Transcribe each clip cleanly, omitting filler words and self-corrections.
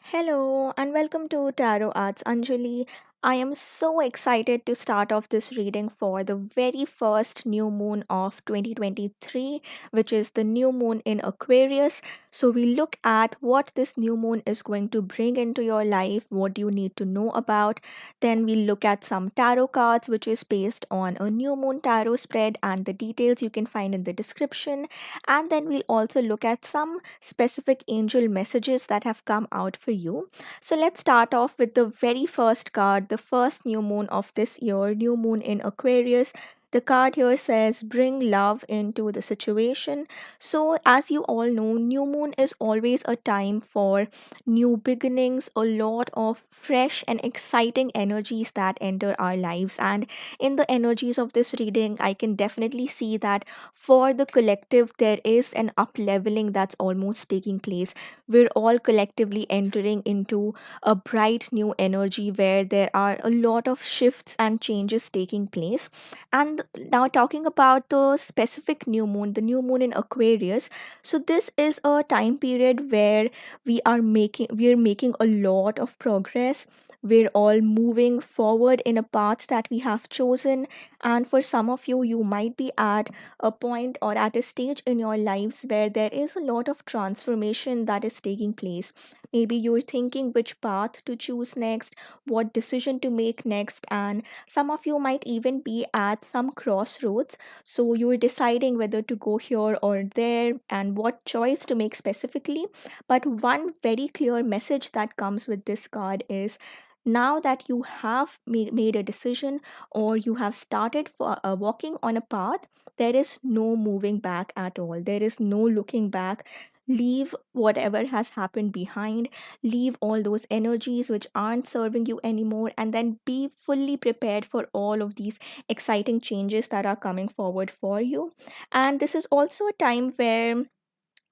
Hello and welcome to Tarot Arts Anjali. I am so excited to start off this reading for the very first new moon of 2023, which is the new moon in Aquarius. So, we look at what this new moon is going to bring into your life, what you need to know about. Then, we look at some tarot cards, which is based on a new moon tarot spread, and the details you can find in the description. And then, we'll also look at some specific angel messages that have come out for you. So let's start off with the very first card, the first new moon of this year, new moon in Aquarius. The card here says, bring love into the situation. So, as you all know, new moon is always a time for new beginnings, a lot of fresh and exciting energies that enter our lives. And in the energies of this reading, I can definitely see that for the collective, there is an up leveling that's almost taking place. We're all collectively entering into a bright new energy where there are a lot of shifts and changes taking place. And now, talking about the specific new moon, the new moon in Aquarius. So, this is a time period where we are making a lot of progress. We're all moving forward in a path that we have chosen. And for some of you, you might be at a point or at a stage in your lives where there is a lot of transformation that is taking place. Maybe you're thinking which path to choose next, what decision to make next, and some of you might even be at some crossroads. So you're deciding whether to go here or there and what choice to make specifically. But one very clear message that comes with this card is, now that you have made a decision or you have started walking on a path, there is no moving back at all. There is no looking back. Leave whatever has happened behind, leave all those energies which aren't serving you anymore, and then be fully prepared for all of these exciting changes that are coming forward for you. And this is also a time where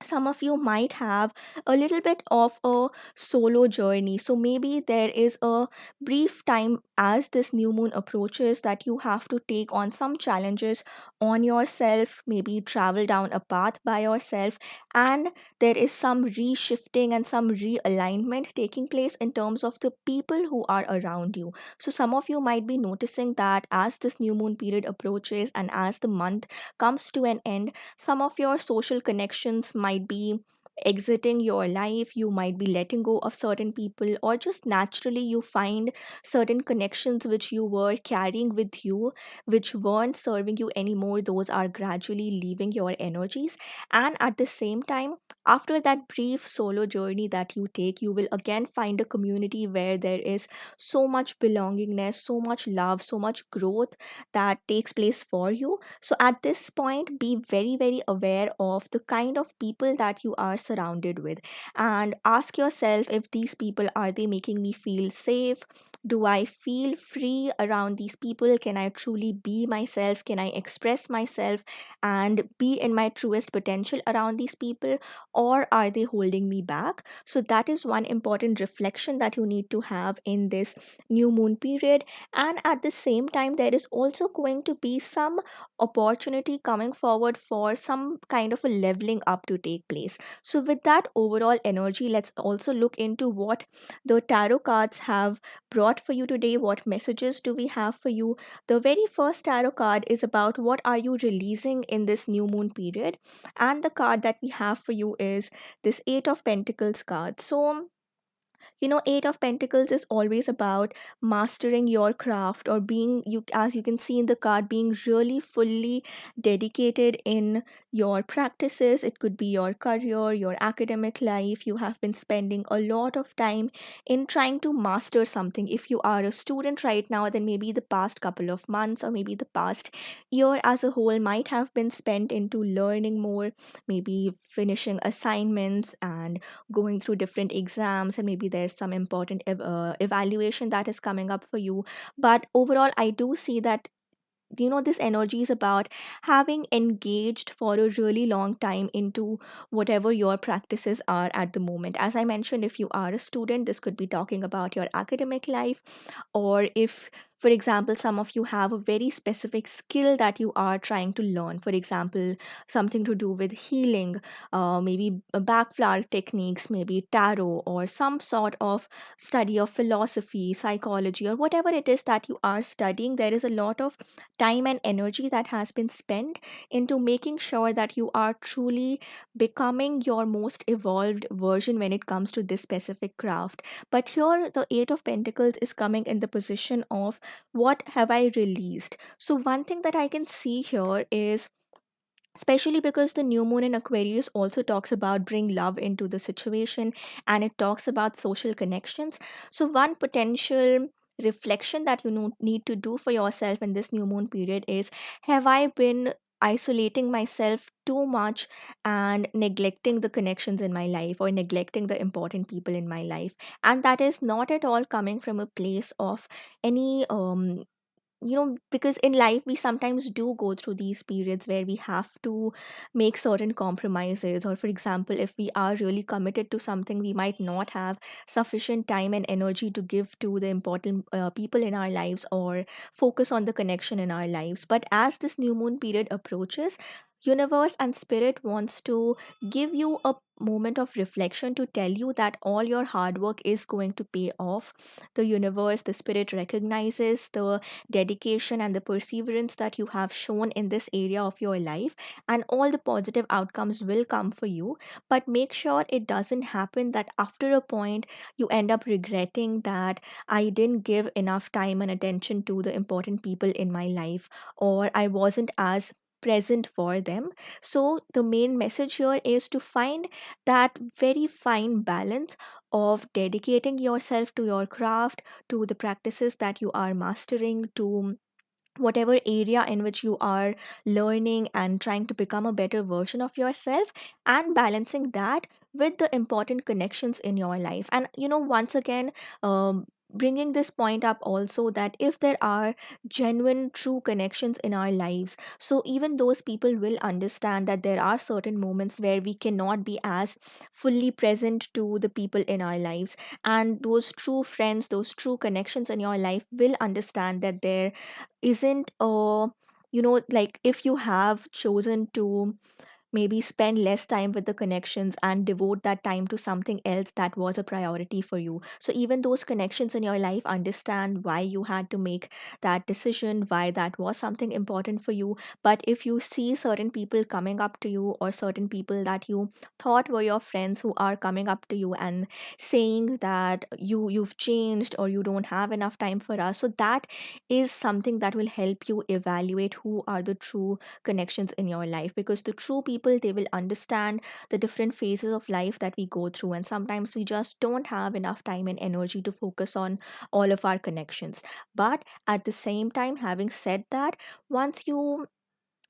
some of you might have a little bit of a solo journey. So maybe there is a brief time as this new moon approaches that you have to take on some challenges on yourself, maybe travel down a path by yourself, and there is some reshifting and some realignment taking place in terms of the people who are around you. So some of you might be noticing that as this new moon period approaches and as the month comes to an end, some of your social connections might be exiting your life. You might be letting go of certain people, or just naturally you find certain connections which you were carrying with you, which weren't serving you anymore. Those are gradually leaving your energies. And at the same time, after that brief solo journey that you take, you will again find a community where there is so much belongingness, so much love, so much growth that takes place for you. So at this point, be very, very aware of the kind of people that you are surrounded with, and ask yourself, if these people, are they making me feel safe? Do I feel free around these people? Can I truly be myself? Can I express myself and be in my truest potential around these people? Or are they holding me back? So, that is one important reflection that you need to have in this new moon period. And at the same time, there is also going to be some opportunity coming forward for some kind of a leveling up to take place. So, with that overall energy, let's also look into what the tarot cards have brought for you today. What messages do we have for you? The very first tarot card is about what are you releasing in this new moon period, and the card that we have for you is this Eight of Pentacles card. So, Eight of Pentacles is always about mastering your craft, or being, you as you can see in the card, being really fully dedicated in your practices. It could be your career, your academic life. You have been spending a lot of time in trying to master something. If you are a student right now, then maybe the past couple of months or maybe the past year as a whole might have been spent into learning more, maybe finishing assignments and going through different exams, and maybe there's some important evaluation that is coming up for you. But overall, I do see that this energy is about having engaged for a really long time into whatever your practices are at the moment. As I mentioned, if you are a student, this could be talking about your academic life. Or if For example, some of you have a very specific skill that you are trying to learn. For example, something to do with healing, maybe backflower techniques, maybe tarot, or some sort of study of philosophy, psychology, or whatever it is that you are studying. There is a lot of time and energy that has been spent into making sure that you are truly becoming your most evolved version when it comes to this specific craft. But here, the Eight of Pentacles is coming in the position of what have I released? So, one thing that I can see here is, especially because the new moon in Aquarius also talks about bring love into the situation, and it talks about social connections. So one potential reflection that you need to do for yourself in this new moon period is, have I been isolating myself too much and neglecting the connections in my life, or neglecting the important people in my life? And that is not at all coming from a place of any because in life we sometimes do go through these periods where we have to make certain compromises, or for example, if we are really committed to something, we might not have sufficient time and energy to give to the important people in our lives, or focus on the connection in our lives. But as this new moon period approaches, universe and spirit wants to give you a moment of reflection to tell you that all your hard work is going to pay off. The universe, the spirit recognizes the dedication and the perseverance that you have shown in this area of your life, and all the positive outcomes will come for you. But make sure it doesn't happen that after a point you end up regretting that I didn't give enough time and attention to the important people in my life, or I wasn't as present for them. So the main message here is to find that very fine balance of dedicating yourself to your craft, to the practices that you are mastering, to whatever area in which you are learning and trying to become a better version of yourself, and balancing that with the important connections in your life. And once again, bringing this point up also, that if there are genuine true connections in our lives, so even those people will understand that there are certain moments where we cannot be as fully present to the people in our lives, and those true friends, those true connections in your life will understand that there isn't a, like, if you have chosen to maybe spend less time with the connections and devote that time to something else that was a priority for you. So even those connections in your life understand why you had to make that decision, why that was something important for you. But if you see certain people coming up to you, or certain people that you thought were your friends who are coming up to you and saying that you've changed, or you don't have enough time for us, so that is something that will help you evaluate who are the true connections in your life. Because the true people, they will understand the different phases of life that we go through, and sometimes we just don't have enough time and energy to focus on all of our connections. But at the same time, having said that, once you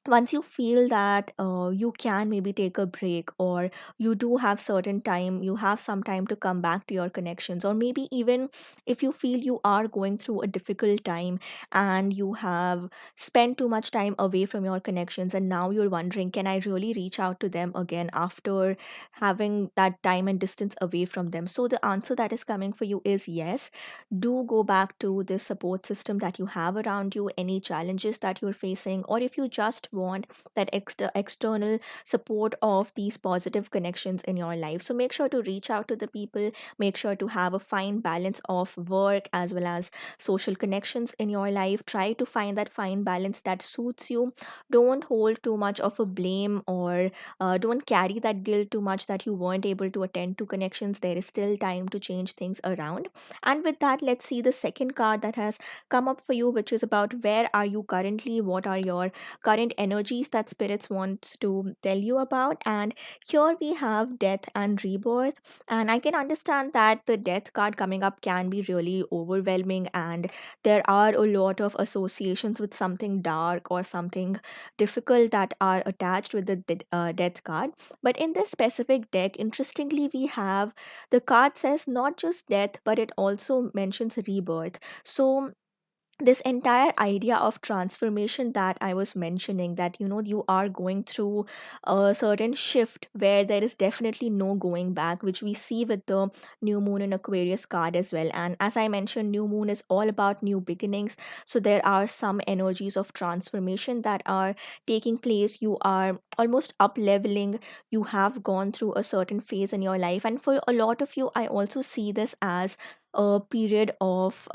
once you feel that you can maybe take a break, or you do have certain time, you have some time to come back to your connections, or maybe even if you feel you are going through a difficult time and you have spent too much time away from your connections, and now you're wondering, can I really reach out to them again after having that time and distance away from them? So the answer that is coming for you is yes. Do go back to the support system that you have around you, any challenges that you're facing, or if you just want that external support of these positive connections in your life. So make sure to reach out to the people, make sure to have a fine balance of work as well as social connections in your life. Try to find that fine balance that suits you. Don't hold too much of a blame, or don't carry that guilt too much that you weren't able to attend to connections. There is still time to change things around. And with that, let's see the second card that has come up for you, which is about where are you currently, what are your current energies that spirits wants to tell you about. And here we have death and rebirth. And I can understand that the death card coming up can be really overwhelming, and there are a lot of associations with something dark or something difficult that are attached with the death card. But in this specific deck, interestingly, we have the card says not just death, but it also mentions rebirth. So this entire idea of transformation that I was mentioning, that you are going through a certain shift where there is definitely no going back, which we see with the new moon in Aquarius card as well. And as I mentioned, new moon is all about new beginnings. So there are some energies of transformation that are taking place. You are almost up leveling. You have gone through a certain phase in your life, and for a lot of you, I also see this as a period of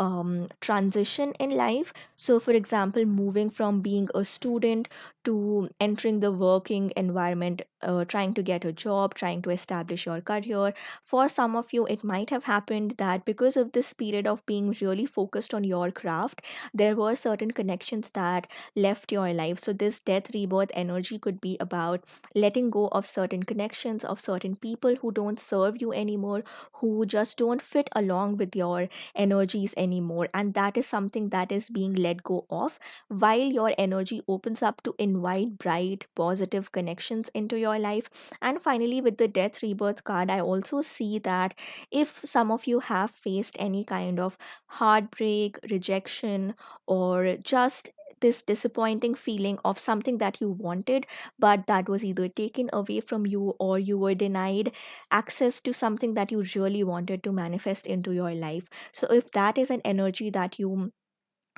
transition in life. So, for example, moving from being a student to entering the working environment, trying to get a job, trying to establish your career. For some of you, it might have happened that because of this period of being really focused on your craft, there were certain connections that left your life. So, this death rebirth energy could be about letting go of certain connections, of certain people who don't serve you anymore, who just don't fit along with your energies anymore. And that is something that is being let go of, while your energy opens up to invite bright, positive connections into your life. And finally, with the death rebirth card, I also see that if some of you have faced any kind of heartbreak, rejection, or just this disappointing feeling of something that you wanted, but that was either taken away from you, or you were denied access to something that you really wanted to manifest into your life. So, if that is an energy that you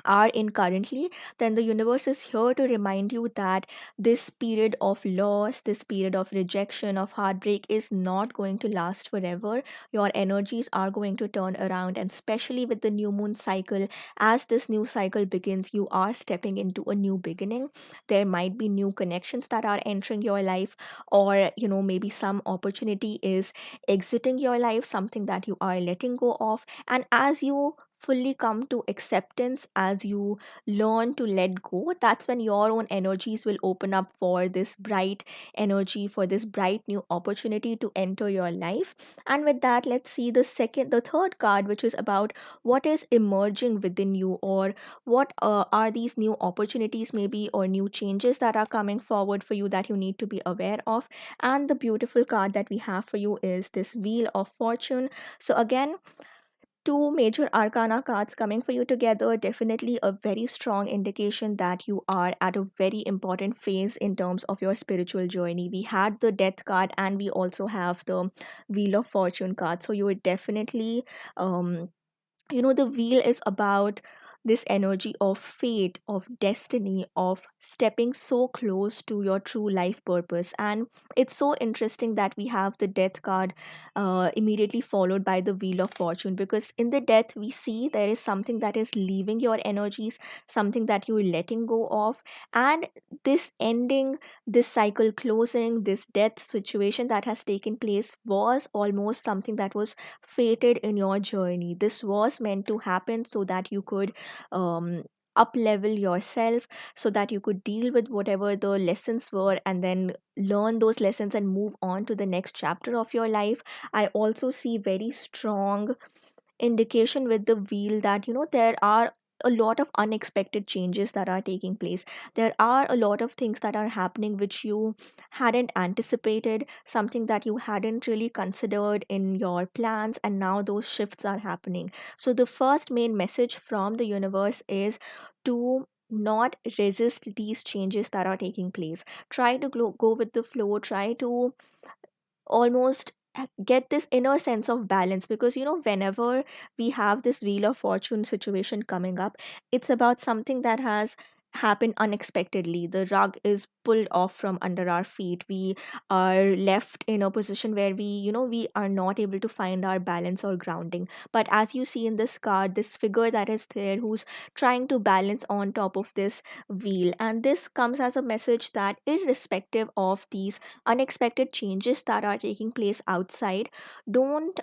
are in currently, then the universe is here to remind you that this period of loss, this period of rejection, of heartbreak is not going to last forever. Your energies are going to turn around, and especially with the new moon cycle, as this new cycle begins, you are stepping into a new beginning. There might be new connections that are entering your life, or maybe some opportunity is exiting your life, something that you are letting go of. And as you fully come to acceptance, as you learn to let go, that's when your own energies will open up for this bright energy, for this bright new opportunity to enter your life. And with that, let's see the third card, which is about what is emerging within you, or what are these new opportunities, maybe, or new changes that are coming forward for you that you need to be aware of. And the beautiful card that we have for you is this Wheel of Fortune. So, again, two major arcana cards coming for you together, definitely a very strong indication that you are at a very important phase in terms of your spiritual journey. We had the death card, and we also have the Wheel of Fortune card. So you would definitely um the wheel is about this energy of fate, of destiny, of stepping so close to your true life purpose. And it's so interesting that we have the death card immediately followed by the Wheel of Fortune, because in the death we see there is something that is leaving your energies, something that you're letting go of. And this ending, this cycle closing, this death situation that has taken place was almost something that was fated in your journey. This was meant to happen so that you could up level yourself, so that you could deal with whatever the lessons were, and then learn those lessons and move on to the next chapter of your life. I also see very strong indication with the wheel that there are a lot of unexpected changes that are taking place. There are a lot of things that are happening which you hadn't anticipated, something that you hadn't really considered in your plans, and now those shifts are happening. So the first main message from the universe is to not resist these changes that are taking place. Try to go with the flow, try to almost get this inner sense of balance, because whenever we have this Wheel of Fortune situation coming up, it's about something that has happened unexpectedly. The rug is pulled off from under our feet. We are left in a position where we are not able to find our balance or grounding. But as you see in this card, this figure that is there who's trying to balance on top of this wheel, and this comes as a message that irrespective of these unexpected changes that are taking place outside, don't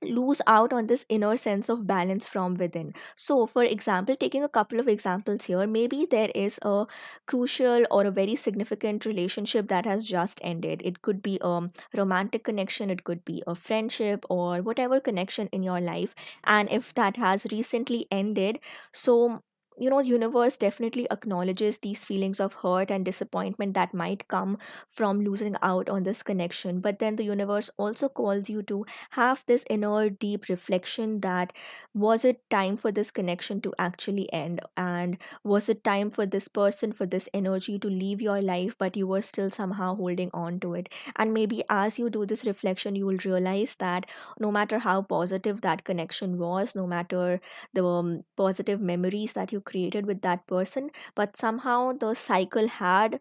lose out on this inner sense of balance from within. So, for example, taking a couple of examples here, maybe there is a crucial or a very significant relationship that has just ended. It could be a romantic connection, it could be a friendship, or whatever connection in your life. And if that has recently ended, so universe definitely acknowledges these feelings of hurt and disappointment that might come from losing out on this connection, but then the universe also calls you to have this inner deep reflection that was it time for this connection to actually end, and was it time for this person, for this energy to leave your life, but you were still somehow holding on to it. And maybe as you do this reflection, you will realize that no matter how positive that connection was, no matter the positive memories that you created with that person, but somehow the cycle had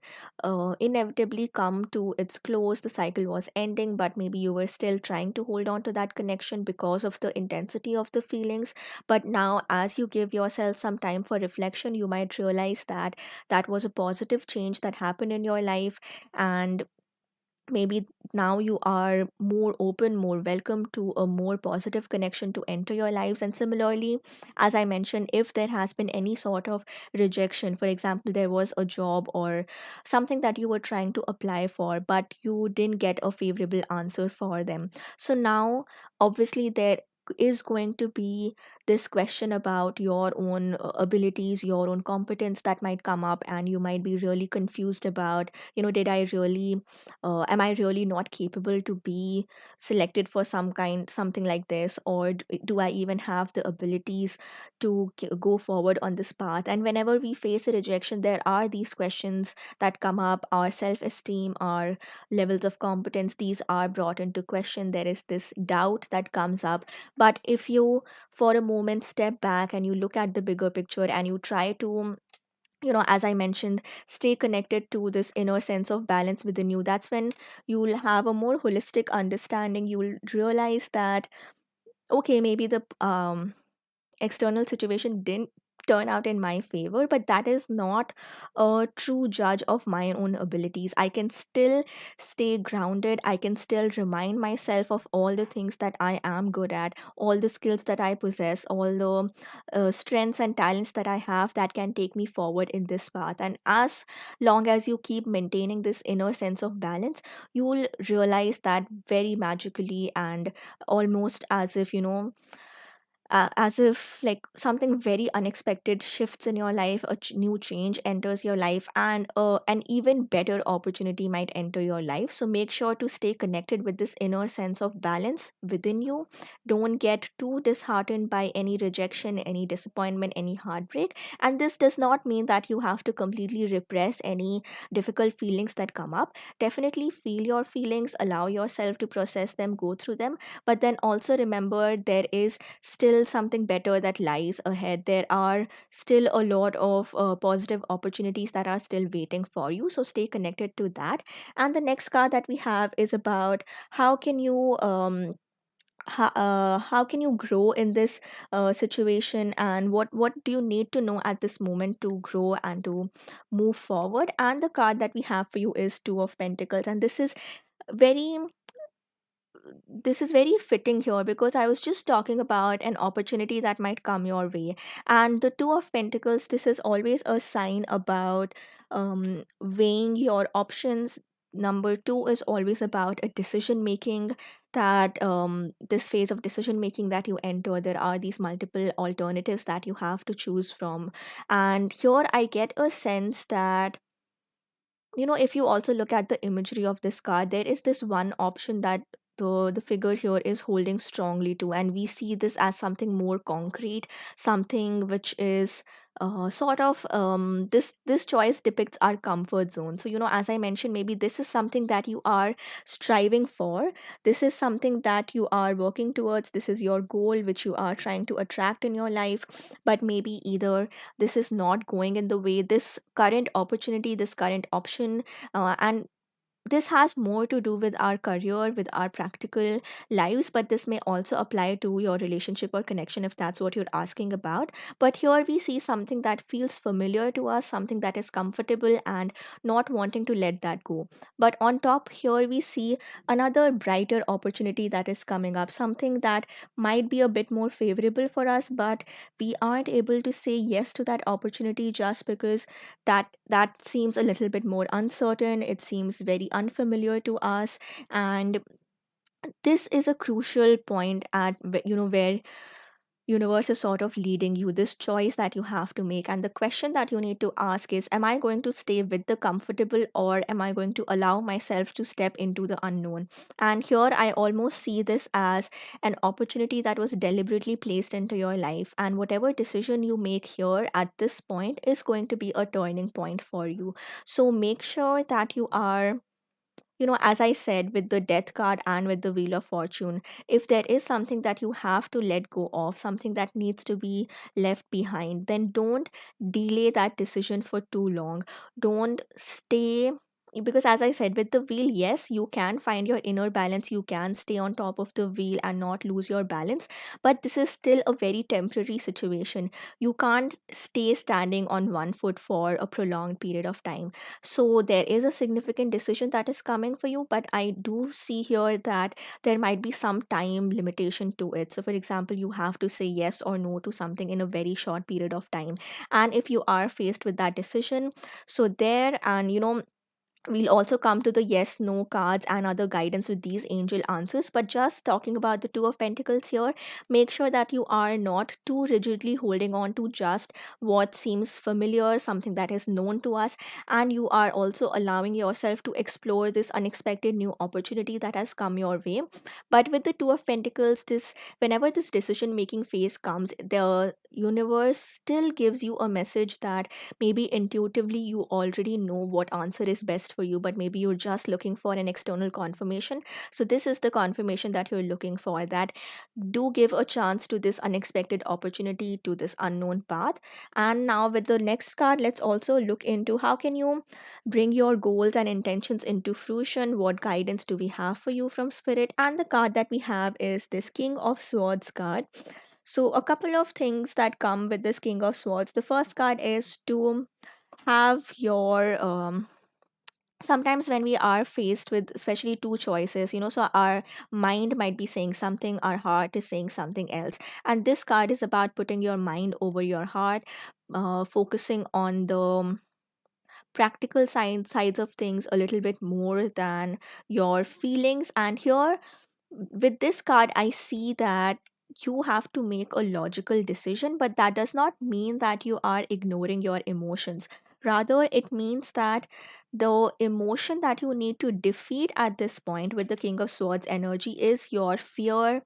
inevitably come to its close. The cycle was ending, but maybe you were still trying to hold on to that connection because of the intensity of the feelings. But now, as you give yourself some time for reflection, you might realize that that was a positive change that happened in your life, and maybe now you are more open, more welcome to a more positive connection to enter your lives. And similarly, as I mentioned, if there has been any sort of rejection, for example, there was a job or something that you were trying to apply for, but you didn't get a favorable answer for them. So now, obviously, there is going to be this question about your own abilities, your own competence that might come up, and you might be really confused about, did I really am I really not capable to be selected for something like this, or do I even have the abilities to go forward on this path? And whenever we face a rejection, there are these questions that come up. Our self-esteem, our levels of competence, these are brought into question. There is this doubt that comes up. But if you for a moment step back and you look at the bigger picture and you try to, as I mentioned, stay connected to this inner sense of balance within you, that's when you will have a more holistic understanding. You will realize that, okay, maybe the external situation didn't turn out in my favor, but that is not a true judge of my own abilities. I can still stay grounded. I can still remind myself of all the things that I am good at, all the skills that I possess, all the strengths and talents that I have that can take me forward in this path. And as long as you keep maintaining this inner sense of balance, you will realize that very magically, and almost as if, as if like something very unexpected shifts in your life, a new change enters your life, and an even better opportunity might enter your life. So make sure to stay connected with this inner sense of balance within you. Don't get too disheartened by any rejection, any disappointment, any heartbreak. And this does not mean that you have to completely repress any difficult feelings that come up. Definitely feel your feelings, allow yourself to process them, go through them, but then also remember there is still something better that lies ahead. There are still a lot of positive opportunities that are still waiting for you. So stay connected to that. And the next card that we have is about how can you how can you grow in this situation, and what do you need to know at this moment to grow and to move forward. And the card that we have for you is Two of Pentacles, and very this is very fitting here because I was just talking about an opportunity that might come your way. And the Two of Pentacles, this is always a sign about weighing your options. Number two is always about a decision making, that this phase of decision making that you enter, there are these multiple alternatives that you have to choose from. And here I get a sense that, if you also look at the imagery of this card, there is this one option that the figure here is holding strongly to, and we see this as something more concrete, something which is sort of this choice depicts our comfort zone. So, as I mentioned, maybe this is something that you are striving for, this is something that you are working towards, this is your goal which you are trying to attract in your life, but maybe either this is not going in the way, this current opportunity, this current option, and this has more to do with our career, with our practical lives, but this may also apply to your relationship or connection if that's what you're asking about. But here we see something that feels familiar to us, something that is comfortable, and not wanting to let that go. But on top, here we see another brighter opportunity that is coming up, something that might be a bit more favorable for us, but we aren't able to say yes to that opportunity just because that seems a little bit more uncertain, it seems very unfamiliar to us. And this is a crucial point at where universe is sort of leading you, this choice that you have to make. And the question that you need to ask is, am I going to stay with the comfortable, or am I going to allow myself to step into the unknown? And here I almost see this as an opportunity that was deliberately placed into your life, and whatever decision you make here at this point is going to be a turning point for you. So make sure that you are, as I said, with the death card and with the wheel of fortune, if there is something that you have to let go of, something that needs to be left behind, then don't delay that decision for too long. Don't stay, because as I said, with the wheel, yes, you can find your inner balance, you can stay on top of the wheel and not lose your balance, but this is still a very temporary situation. You can't stay standing on one foot for a prolonged period of time. So there is a significant decision that is coming for you, but I do see here that there might be some time limitation to it. So for example, you have to say yes or no to something in a very short period of time. And if you are faced with that decision, so there, and we'll also come to the yes no cards and other guidance with these angel answers, but just talking about the two of pentacles here, make sure that you are not too rigidly holding on to just what seems familiar, something that is known to us, and you are also allowing yourself to explore this unexpected new opportunity that has come your way. But with the two of pentacles, this, whenever this decision making phase comes, the universe still gives you a message that maybe intuitively you already know what answer is best for you, but maybe you're just looking for an external confirmation. So this is the confirmation that you're looking for, that do give a chance to this unexpected opportunity, to this unknown path. And now with the next card, let's also look into how can you bring your goals and intentions into fruition. What guidance do we have for you from spirit? And the card that we have is this King of Swords card. So, a couple of things that come with this King of Swords. The first card is to have your sometimes when we are faced with especially two choices, so our mind might be saying something, our heart is saying something else, and this card is about putting your mind over your heart, focusing on the practical sides of things a little bit more than your feelings. And here with this card, I see that you have to make a logical decision, but that does not mean that you are ignoring your emotions. Rather, it means that the emotion that you need to defeat at this point with the King of Swords energy is your fear,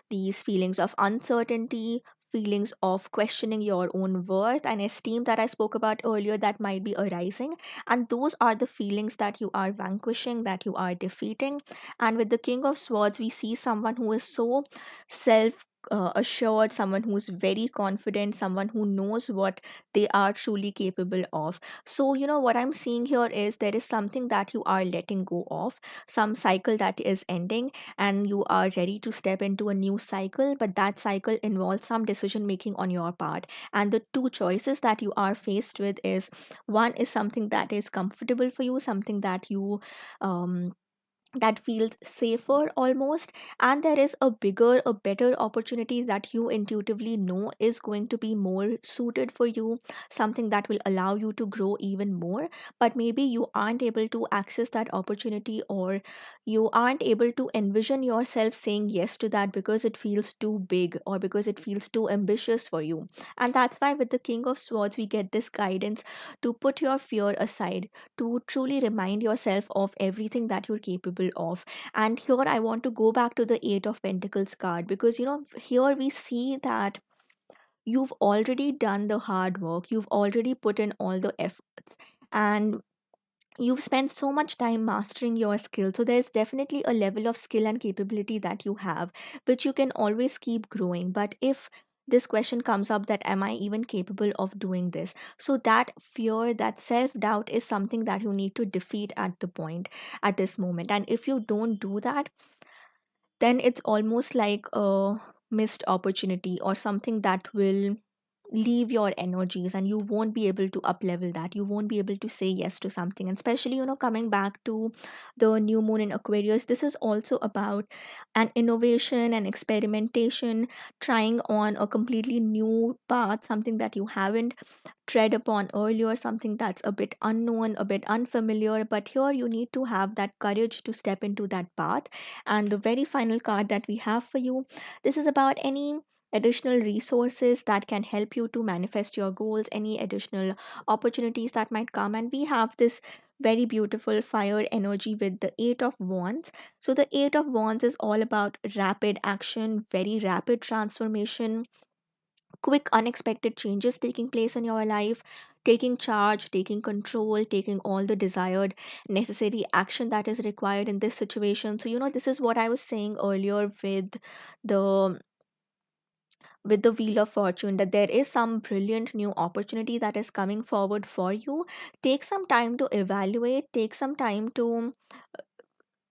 these feelings of uncertainty, feelings of questioning your own worth and esteem that I spoke about earlier that might be arising. And those are the feelings that you are vanquishing, that you are defeating. And with the King of Swords, we see someone who is so self assured, someone who's very confident, someone who knows what they are truly capable of. So, what I'm seeing here is there is something that you are letting go of, some cycle that is ending, and you are ready to step into a new cycle, but that cycle involves some decision making on your part. And the two choices that you are faced with is, one is something that is comfortable for you, something that you um that feels safer almost, and there is a bigger, a better opportunity that you intuitively know is going to be more suited for you, something that will allow you to grow even more, but maybe you aren't able to access that opportunity, or you aren't able to envision yourself saying yes to that because it feels too big or because it feels too ambitious for you. And that's why with the King of Swords we get this guidance to put your fear aside, to truly remind yourself of everything that you're capable of. And here I want to go back to the Eight of Pentacles card, because here we see that you've already done the hard work, you've already put in all the efforts, and you've spent so much time mastering your skill. So there's definitely a level of skill and capability that you have, which you can always keep growing. But if this question comes up, that am I even capable of doing this, so that fear, that self doubt is something that you need to defeat at the point, at this moment. And if you don't do that, then it's almost like a missed opportunity or something that will leave your energies, and you won't be able to up level that, you won't be able to say yes to something. And especially coming back to the new moon in Aquarius, this is also about an innovation and experimentation, trying on a completely new path, something that you haven't tread upon earlier, something that's a bit unknown, a bit unfamiliar. But here you need to have that courage to step into that path. And the very final card that we have for you, this is about any additional resources that can help you to manifest your goals, any additional opportunities that might come. And we have this very beautiful fire energy with the Eight of Wands. So, the Eight of Wands is all about rapid action, very rapid transformation, quick, unexpected changes taking place in your life, taking charge, taking control, taking all the desired necessary action that is required in this situation. So, this is what I was saying earlier the with the Wheel of Fortune, that there is some brilliant new opportunity that is coming forward for you. Take some time to evaluate, take some time to,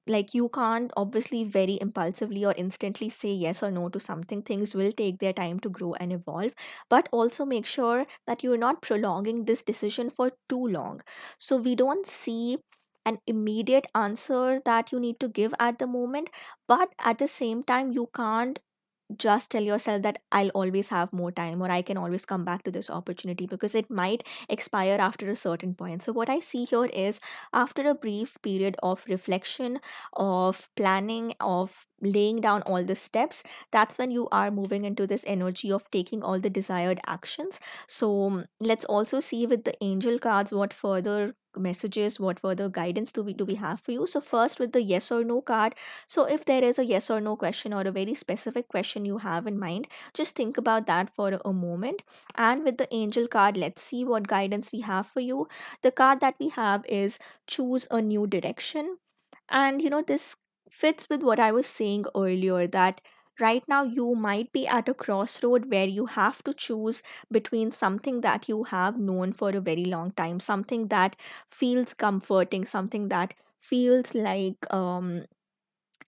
like, you can't obviously very impulsively or instantly say yes or no to something. Things will take their time to grow and evolve, but also make sure that you're not prolonging this decision for too long. So we don't see an immediate answer that you need to give at the moment, but at the same time you can't just tell yourself that I'll always have more time or I can always come back to this opportunity, because it might expire after a certain point. So, what I see here is, after a brief period of reflection, of planning, of laying down all the steps, that's when you are moving into this energy of taking all the desired actions. So, let's also see with the angel cards what further messages, what further guidance do we have for you. So first, with the yes or no card, so, if there is a yes or no question or a very specific question you have in mind, just think about that for a moment. And with the angel card, let's see what guidance we have for you. The card that we have is choose a new direction. And this fits with what I was saying earlier, that right now you might be at a crossroad where you have to choose between something that you have known for a very long time, something that feels comforting, something that feels like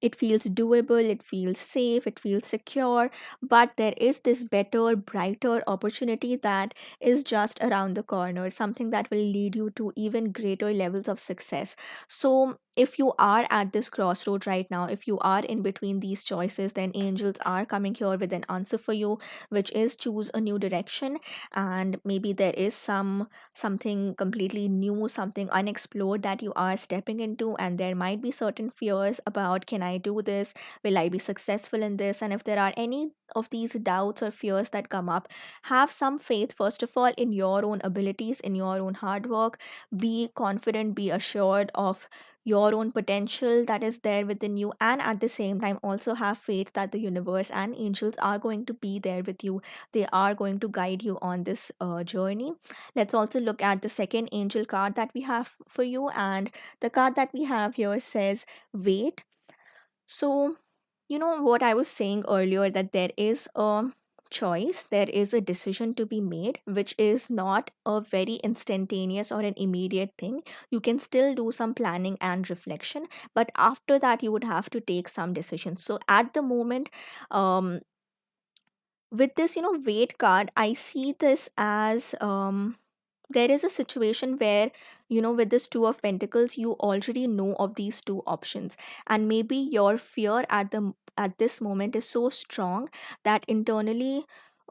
it feels doable, it feels safe, it feels secure, but there is this better, brighter opportunity that is just around the corner, something that will lead you to even greater levels of success. So, if you are at this crossroad right now, if you are in between these choices, then angels are coming here with an answer for you, which is choose a new direction. And maybe there is something completely new, something unexplored that you are stepping into, and there might be certain fears about, can I do this, will I be successful in this? And if there are any of these doubts or fears that come up, have some faith first of all in your own abilities, in your own hard work. Be confident, be assured of your own potential that is there within you, and at the same time also have faith that the universe and angels are going to be there with you. They are going to guide you on this journey. Let's also look at the second angel card that we have for you. And the card that we have here says, wait. So, what I was saying earlier, that there is a choice, there is a decision to be made, which is not a very instantaneous or an immediate thing. You can still do some planning and reflection, but after that, you would have to take some decisions. So, at the moment, um, with this wait card, I see this as there is a situation where, with this Two of Pentacles, you already know of these two options, and maybe your fear at this moment is so strong that internally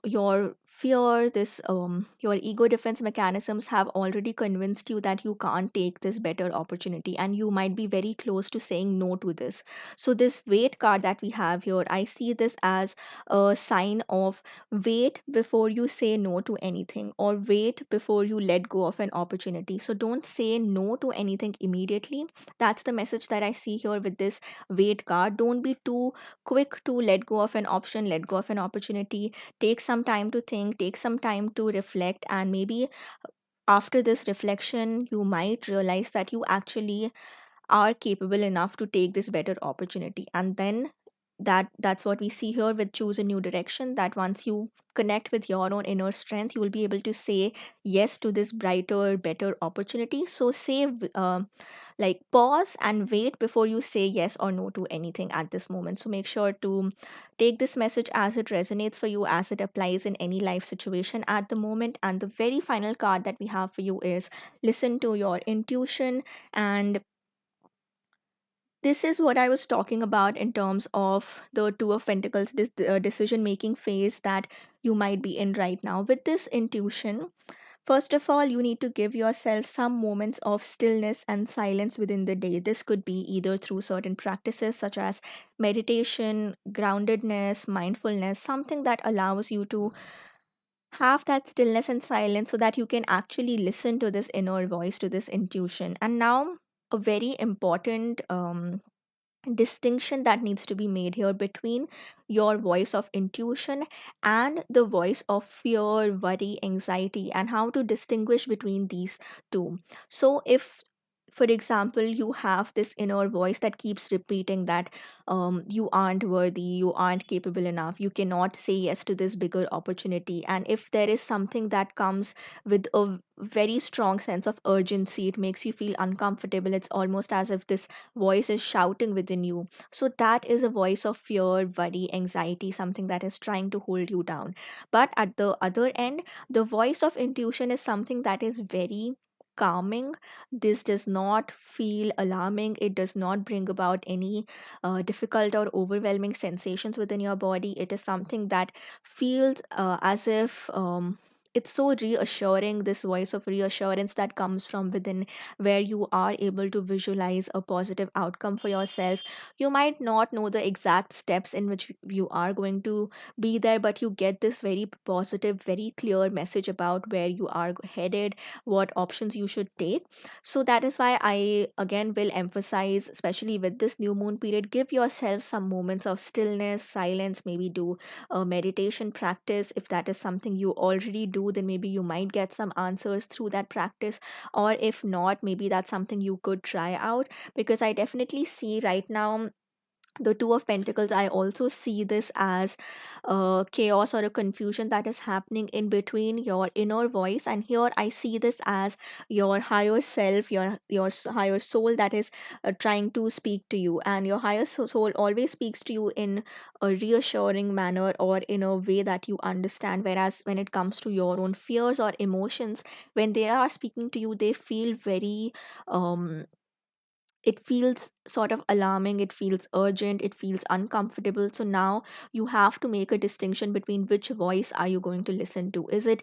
your fear, this your ego defense mechanisms have already convinced you that you can't take this better opportunity, and you might be very close to saying no to this. So this wait card that we have here, I see this as a sign of wait before you say no to anything, or wait before you let go of an opportunity. So don't say no to anything immediately. That's the message that I see here with this wait card. Don't be too quick to let go of an option, let go of an opportunity. Take some time to think, take some time to reflect, and maybe after this reflection you might realize that you actually are capable enough to take this better opportunity. And then that's what we see here with choose a new direction, that once you connect with your own inner strength, you will be able to say yes to this brighter, better opportunity. So say like, pause and wait before you say yes or no to anything at this moment. So make sure to take this message as it resonates for you, as it applies in any life situation at the moment. And the very final card that we have for you is listen to your intuition. And this is what I was talking about in terms of the Two of Pentacles, decision making phase that you might be in right now. With this intuition, First of all, you need to give yourself some moments of stillness and silence within the day. This could be either through certain practices such as meditation, groundedness, mindfulness, something that allows you to have that stillness and silence so that you can actually listen to this inner voice, to this intuition. And now, a very important distinction that needs to be made here between your voice of intuition and the voice of fear, worry, anxiety, and how to distinguish between these two. So, if for example, you have this inner voice that keeps repeating that you aren't worthy, you aren't capable enough, you cannot say yes to this bigger opportunity. And if there is something that comes with a very strong sense of urgency, it makes you feel uncomfortable. It's almost as if this voice is shouting within you. So that is a voice of fear, worry, anxiety, something that is trying to hold you down. But at the other end, the voice of intuition is something that is very calming. This does not feel alarming. It does not bring about any difficult or overwhelming sensations within your body. It is something that feels as if it's so reassuring, this voice of reassurance that comes from within, where you are able to visualize a positive outcome for yourself. You might not know the exact steps in which you are going to be there, but you get this very positive, very clear message about where you are headed, what options you should take. So that is why I again will emphasize, especially with this new moon period, give yourself some moments of stillness, silence, maybe do a meditation practice. If that is something you already do, then maybe you might get some answers through that practice. Or if not, maybe that's something you could try out, because I definitely see right now the two of pentacles, I also see this as chaos or a confusion that is happening in between your inner voice, and here I see this as your higher self, your higher soul that is trying to speak to you. And your higher soul always speaks to you in a reassuring manner or in a way that you understand, whereas when it comes to your own fears or emotions, when they are speaking to you, they feel very um it feels sort of alarming, it feels urgent, it feels uncomfortable. So now you have to make a distinction between which voice are you going to listen to. Is it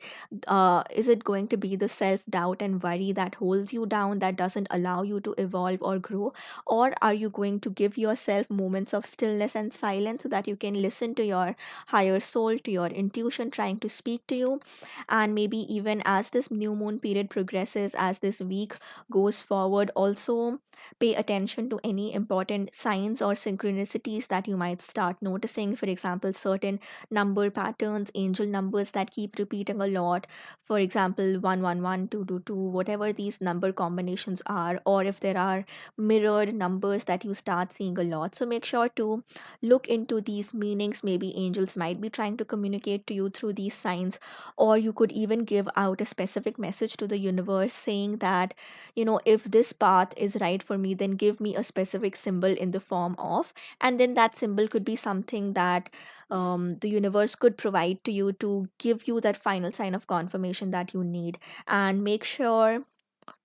going to be the self doubt and worry that holds you down, that doesn't allow you to evolve or grow? Or are you going to give yourself moments of stillness and silence so that you can listen to your higher soul, to your intuition trying to speak to you? And maybe even as this new moon period progresses, as this week goes forward, also pay attention to any important signs or synchronicities that you might start noticing. For example, certain number patterns, angel numbers that keep repeating a lot. For example, 111, 222, whatever these number combinations are, or if there are mirrored numbers that you start seeing a lot. So make sure to look into these meanings. Maybe angels might be trying to communicate to you through these signs, or you could even give out a specific message to the universe saying that, if this path is right for me, then give me a specific symbol in the form of, and then that symbol could be something that the universe could provide to you to give you that final sign of confirmation that you need. And make sure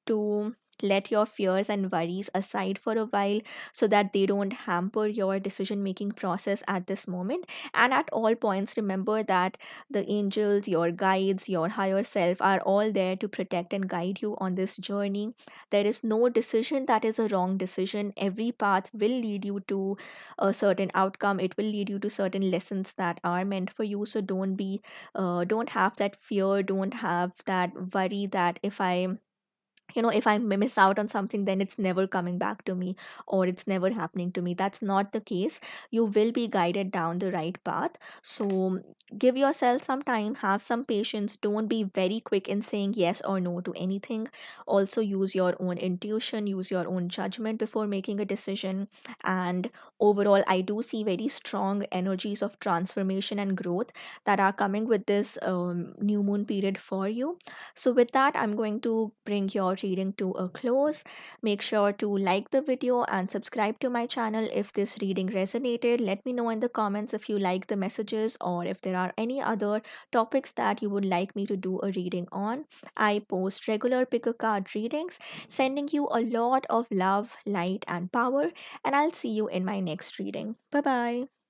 to let your fears and worries aside for a while so that they don't hamper your decision making process at this moment. And at all points, remember that the angels, your guides, your higher self are all there to protect and guide you on this journey. There is no decision that is a wrong decision. Every path will lead you to a certain outcome, it will lead you to certain lessons that are meant for you. So don't have that fear, don't have that worry that if I miss out on something, then it's never coming back to me, or it's never happening to me. That's not the case. You will be guided down the right path. So give yourself some time, have some patience. Don't be very quick in saying yes or no to anything. Also use your own intuition, use your own judgment before making a decision. And overall, I do see very strong energies of transformation and growth that are coming with this new moon period for you. So, with that, I'm going to bring your reading to a close. Make sure to like the video and subscribe to my channel if this reading resonated. Let me know in the comments if you like the messages or if there are any other topics that you would like me to do a reading on. I post regular pick a card readings, sending you a lot of love, light, and power. And I'll see you in my next reading. Bye bye.